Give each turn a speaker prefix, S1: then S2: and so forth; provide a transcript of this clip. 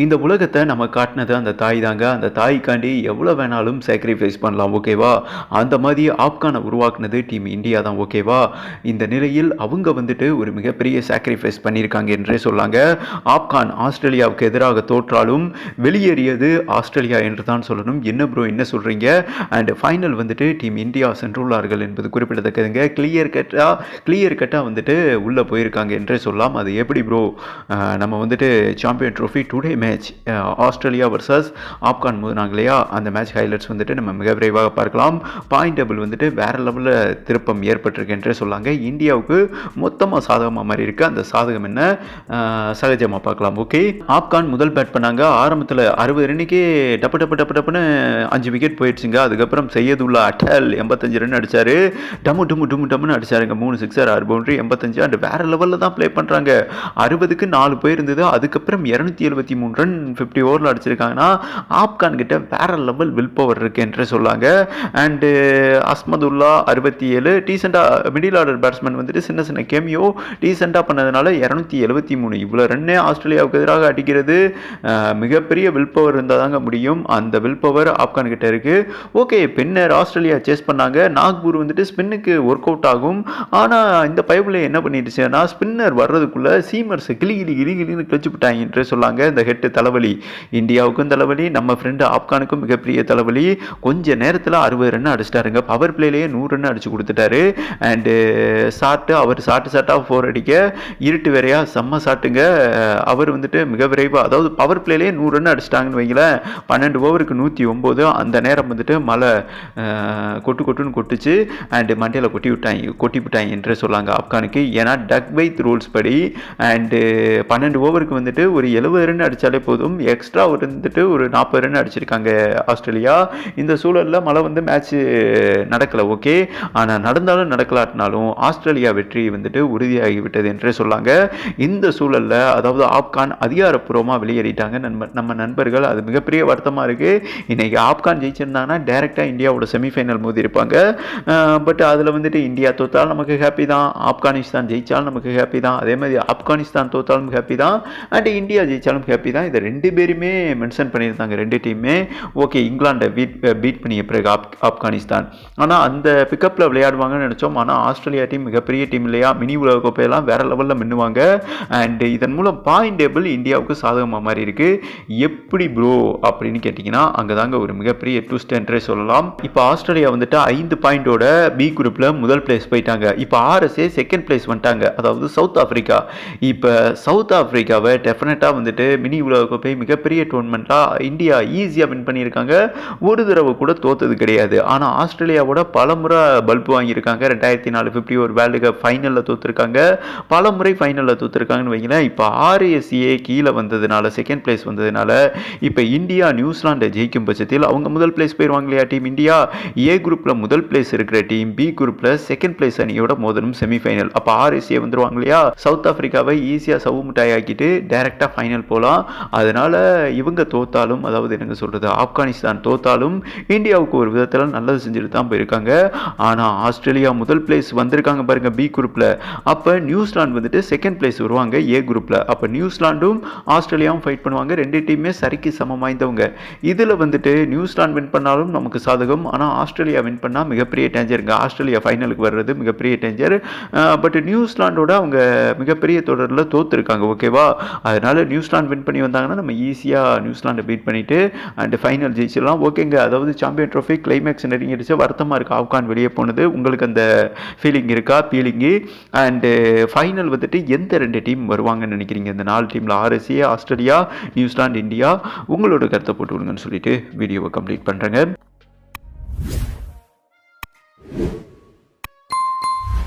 S1: இந்த உலகத்தை நம்ம காட்டினது அந்த தாய் தாங்க. அந்த தாய்க்காண்டி எவ்வளோ வேணாலும் சாக்ரிஃபைஸ் பண்ணலாம், ஓகேவா? அந்த மாதிரி ஆப்கானை உருவாக்குனது டீம் இந்தியா தான், ஓகேவா? இந்த நிலையில் அவங்க வந்துட்டு ஒரு மிகப்பெரிய சாக்ரிஃபைஸ் பண்ணியிருக்காங்க என்றே சொல்லாங்க. ஆப்கான் ஆஸ்திரேலியாவுக்கு எதிராக தோற்றாலும் வெளியேறியது ஆஸ்திரேலியா என்று தான் சொல்லணும். என்ன ப்ரோ என்ன சொல்கிறீங்க? அண்ட் ஃபைனல் வந்துட்டு டீம் இந்தியா சென்றுள்ளார்கள் என்பது குறிப்பிடத்தக்கதுங்க. கிளியர் கட்டாக வந்துட்டு உள்ளே போயிருக்காங்க என்றே சொல்லலாம். அது எப்படி ப்ரோ? நம்ம வந்துட்டு champion trophy today match Australia versus Afghan மோதினாங்க இல்லையா? அந்த மேட்ச் ஹைலைட்ஸ் வந்துட்டு நம்ம மிக விரைவாக பார்க்கலாம். பாயிண்ட் டேபிள் வந்துட்டு வேறு லெவலில் திருப்பம் ஏற்பட்டிருக்கு என்றே சொல்லாங்க. இந்தியாவுக்கு மொத்தமாக சாதகமாக மாதிரி இருக்குது. அந்த சாதகம் என்ன சகஜமாக பார்க்கலாம். ஓகே, ஆப்கான் முதல் பேட் பண்ணாங்க. ஆரம்பத்தில் 60 ரன்னுக்கே டப்புன்னு 5 விக்கெட் போயிடுச்சுங்க. அதுக்கப்புறம் செய்யதுள்ள அட்டல் 85 ரன் அடித்தார். டம்முன்னு அடித்தாருங்க. 3 சிக்ஸர் 6 பவுண்டரி 85. அண்ட் வேறு லெவலில் தான் ப்ளே பண்ணுறாங்க. 60க்கு 4 போயிருந்தது. அதுக்கப்புறம் 273 ரன் 50 ஓவரில் அடிச்சிருக்காங்கன்னா ஆப்கான் கிட்ட வேற லெவல் வில் பவர் இருக்கு என்று சொல்லாங்க. அண்டு அஸ்மதுல்லா 67 டீசெண்டாக மிடில் ஆர்டர் பேட்ஸ்மேன் வந்துட்டு சின்ன கேமியோ டீசெண்டாக பண்ணதுனால 273 இவ்வளோ ரன்னே ஆஸ்திரேலியாவுக்கு எதிராக அடிக்கிறது மிகப்பெரிய வில் பவர் இருந்தால் தாங்க முடியும். அந்த வில் பவர் ஆப்கான் கிட்ட இருக்கு. ஓகே, பின்னர் ஆஸ்திரேலியா சேஸ் பண்ணாங்க. நாக்பூர் வந்துட்டு ஸ்பின்னுக்கு ஒர்க் அவுட் ஆகும். ஆனால் இந்த பைபிள் என்ன பண்ணிடுச்சுன்னா ஸ்பின்னர் வர்றதுக்குள்ள சீமர்ஸ் கிளின்னு கிழிச்சு விட்டாங்க என்று சொல்லாங்க. இந்த ஹெட்டு தலைவலி இந்தியாவுக்கும் தலைவலி, நம்ம ஃப்ரெண்டு ஆப்கானுக்கும் மிகப்பெரிய தலைவலி. கொஞ்ச நேரத்தில் 60 ரன் அடிச்சிட்டாருங்க. பவர் பிளேலேயே 100 ரன் அடிச்சு கொடுத்துட்டாரு. அண்டு அவர் சாட்டாக 4 அடிக்க இருட்டு வேறையா செம்ம சாட்டுங்க. அவர் வந்துட்டு மிக விரைவாக, அதாவது பவர் பிளேலேயே 100 ரன் அடிச்சிட்டாங்கன்னு வைங்களேன். 12 ஓவருக்கு 109. அந்த நேரம் வந்துட்டு மழை கொட்டுன்னு கொட்டுச்சு. அண்டு மண்டையில் கொட்டி விட்டாங்க என்று சொல்லாங்க ஆப்கானுக்கு. ஏன்னா டக் பைத் ரூல்ஸ் படி அண்டு 12 ஓவருக்கு வந்துட்டு ஒரு 70 ரன் அடித்தாலே போதும். எக்ஸ்ட்ரா வந்துட்டு ஒரு 40 ரன் அடிச்சிருக்காங்க ஆஸ்திரேலியா. இந்த சூழலில் மழை வந்து மேட்ச்சு நடக்கலை. ஓகே, ஆனால் நடந்தாலும் நடக்கலாட்டினாலும் ஆஸ்திரேலியா வெற்றி வந்துட்டு உறுதியாகிவிட்டது என்றே சொல்லாங்க. இந்த சூழலில் அதாவது ஆப்கான் அதிகாரப்பூர்வமாக வெளியேறிட்டாங்க நம்ம நண்பர்கள். அது மிகப்பெரிய வருத்தமாக இருக்குது. இன்றைக்கி ஆப்கான் ஜெயிச்சிருந்தாங்கன்னா டைரெக்டாக இந்தியாவோட செமிஃபைனல் மோதி இருப்பாங்க. பட் அதில் வந்துட்டு இந்தியா தோத்தாலும் நமக்கு ஹாப்பி தான், ஆப்கானிஸ்தான் ஜெயித்தாலும் நமக்கு ஹாப்பி தான், அதே மாதிரி ஆப்கானிஸ்தான் தோத்தாலும் ஹாப்பி தான், அண்ட் இந்தியா ஜெயிச்சாலும் ஹாப்பி தான். இதை 2 பேருமே மென்ஷன் பண்ணியிருந்தாங்க, 2 டீமே. ஓகே, இங்கிலாண்டை பீட் பண்ணிய பிறகு ஆப்கானிஸ்தான். ஆனால் அந்த பிக்கப்பில் விளையாடுவாங்கன்னு நினச்சோம். ஆனால் ஆஸ்திரேலியா டீம் மிகப்பெரிய டீம் இல்லையா? மினி உலக கோப்பையெல்லாம் வேற லெவலில் மின்னுவாங்க. அண்ட் இதன் மூலம் பாயிண்ட் டேபிள் இந்தியாவுக்கு சாதகமாக மாதிரி இருக்குது. எப்படி ப்ரோ அப்படின்னு கேட்டிங்கன்னா அங்கே தாங்க ஒரு மிகப்பெரிய ட்விஸ்ட் என்றே சொல்லலாம். இப்போ ஆஸ்திரேலியா வந்துட்டு 5 பாயிண்டோட பி குரூப்பில் முதல் பிளேஸ் போயிட்டாங்க. இப்போ ஆர்எஸ்ஏ செகண்ட் பிளேஸ் வந்துட்டாங்க, அதாவது சவுத் ஆஃப்ரிக்கா. இப்போ சவுத் ஆஃப்ரிக்காவை டெஃபினட்டாக வந்துட்டு மினி உலக கோப்பை மிகப்பெரிய டோர்னமெண்ட்டாக இந்தியா ஈஸியாக வின் பண்ணியிருக்காங்க. ஒரு தடவை கூட தோத்தது கிடையாது. ஆனால் ஆஸ்திரேலியாவோட பல முறை பல்பு வாங்கியிருக்காங்க. 2004 51 வேர்ல்டு கப் ஃபைனலில் தோற்றுருக்காங்க. பல முறை ஃபைனலில் தோற்றுருக்காங்கன்னு வைங்களேன். இப்போ ஆர்எஸ்ஏ கீழே வந்ததுனால, செகண்ட் பிளேஸ் வந்ததுனால இப்போ இந்தியா நியூசிலாண்டை ஜெயிக்கும் பட்சத்தில் அவங்க முதல் பிளேஸ் போயிடுவாங்க இல்லையா? டீம் இந்தியா ஏ குரூப்பில் முதல் பிளேஸ் இருக்கிற டீம் பி குரூப்பில் செகண்ட் பிளேஸ் அணியோட மோதலும் செமிஃபைனல். அப்போ ஆர்எஸ்ஏ வந்துருவாங்க இல்லையா? சவுத் ஆஃப்ரிக்காவை ஈஸியாக சவு முட்டாய் ஆக்கிட்டு டைரெக்டாக ஃபைனல் போகலாம். அதனால் இவங்க தோத்தாலும், அதாவது என்னங்க சொல்கிறது, ஆப்கானிஸ்தான் தோத்தாலும் இந்தியாவுக்கு ஒரு விதத்தில் நல்லது செஞ்சுட்டு தான் போயிருக்காங்க. ஆனால் ஆஸ்திரேலியா முதல் பிளேஸ் வந்திருக்காங்க பாருங்கள் பி குரூப்பில். அப்போ நியூசிலாந்து வந்துட்டு செகண்ட் பிளேஸ் வருவாங்க ஏ குரூப்பில். அப்போ நியூசிலாண்டும் ஆஸ்திரேலியாவும் ஃபைட் பண்ணுவாங்க. 2 டீமே சரிக்கு சமம் வாய்ந்தவங்க. இதில் வந்துட்டு நியூசிலாந்து வின் பண்ணாலும் நமக்கு சாதகம், ஆனால் ஆஸ்திரேலியா வின் பண்ணால் மிகப்பெரிய டேஞ்சருங்க. ஆஸ்திரேலியா ஃபைனலுக்கு வர்றது மிகப்பெரிய டேஞ்சர். பட் நியூசிலாண்டோட அவங்க மிகப்பெரிய தொடரில் தோற்றுருக்காங்க, ஓகேவா? அதனால் நியூசிலாந்து வின் பண்ணி வந்தாங்கன்னா நம்ம ஈஸியாக நியூசிலாண்டை பீட் பண்ணிவிட்டு அண்ட் ஃபைனல் ஜெயிச்சிடலாம். ஓகேங்க, அதாவது சாம்பியன் ட்ரோஃபி கிளைமேக்ஸ் நெருங்கிடுச்சு. வருத்தமாக இருக்குது ஆப்கான் வெளியே போனது. உங்களுக்கு அந்த ஃபீலிங் இருக்கா? ஃபீலிங்கு அண்டு ஃபைனல் வந்துட்டு எந்த 2 டீம் வருவாங்கன்னு நினைக்கிறீங்க? இந்த 4 டீமில் ஆர்எஸ்ஏ, ஆஸ்திரேலியா, நியூசிலாந்து, இந்தியா. உங்களோட கருத்தை போட்டு விடுங்கன்னு சொல்லிட்டு வீடியோவை கம்ப்ளீட் பண்ணுறேங்க.